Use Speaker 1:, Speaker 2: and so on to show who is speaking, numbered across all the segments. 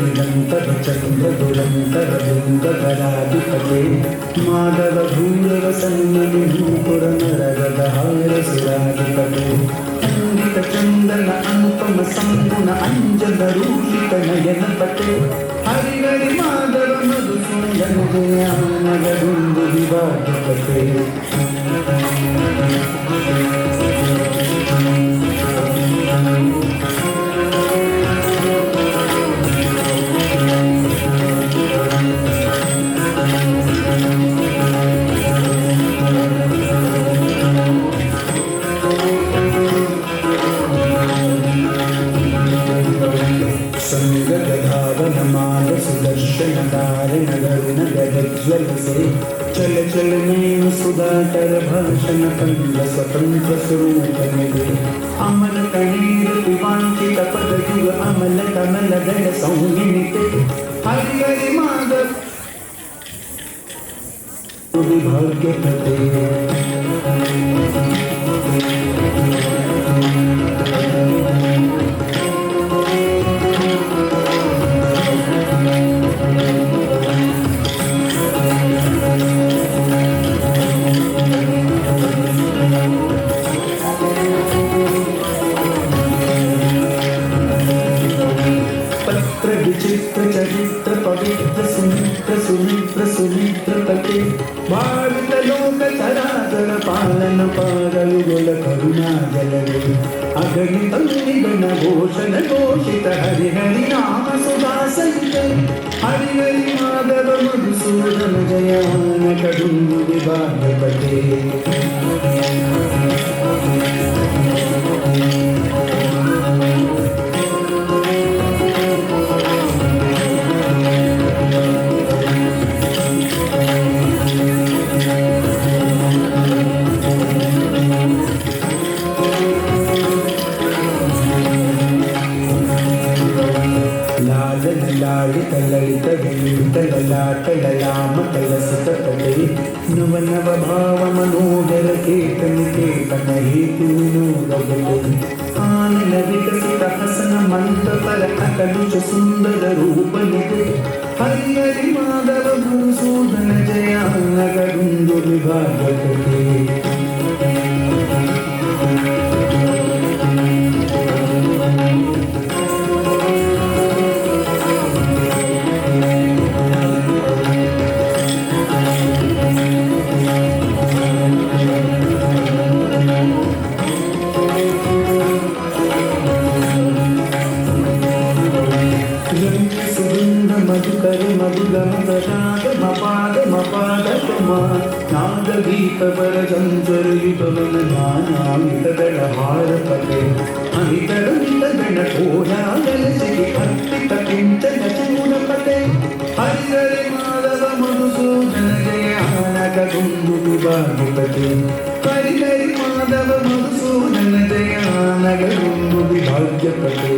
Speaker 1: निरन्तरचन्द्रदुरन्तरलिङ्गकराधिपते माधवधूरवसन्नविभूपुरनरगदहारशिराधिपते अङ्गितचन्दन अनुपमसम्पुन अञ्जनरूषितनयनपते हरिहरि माधव मधुसूदन जयानगरुन्दुविवाधिपते संगधावनमाल सुदर्शन दारण गरुण गदज्वल से चल चल नैन सुधाकर भाषण कंद स्वतंत्र स्वरूप निधे अमल कणीर पिवांचित पद युग अमल कमल दल सौमिनिते हरि हरि माधव विभाग्य पते विचित्र चरित्र पवित्र सुमित्र सुमित्र सुमित्र पते भारत लोक चराचर पालन पारयुगल करुणा जलवे अगणित निगण घोषण घोषित हरि हरि नाम सुदासहित हरि हरि माधव मधुसूदन जयान करुण्य विभागपते लालित ललित विलित ललाट ललाम कलसित तटे नव नव भाव मनोदर केतन केतन हेतु विनोदगते आनन विकसित हसन मंत पर अकलुष सुंदर रूप निते हरि हरि माधव मधुसूदन जयान गरुंद विभागपते मधुकर मधुगम प्रसाद मपाद मपाद नाद गीत पर संचर युगमन नानामितदल हार पते अमितरमितगण कोलागल सिखि अर्पित किंचन चूर पते Hari Hari Madhav Madhusudan जयान गरुंद विभागपते Hari Hari Madhav Madhusudan जयान गरुंद विभागपते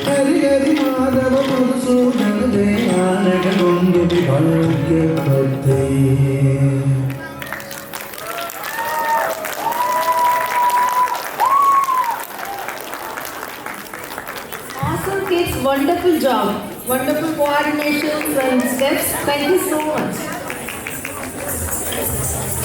Speaker 1: Hari Hari Madhav Madhusudan जयान गरुंद विभागपते।
Speaker 2: Awesome kids, wonderful job, wonderful coordination and steps. Thank you so much.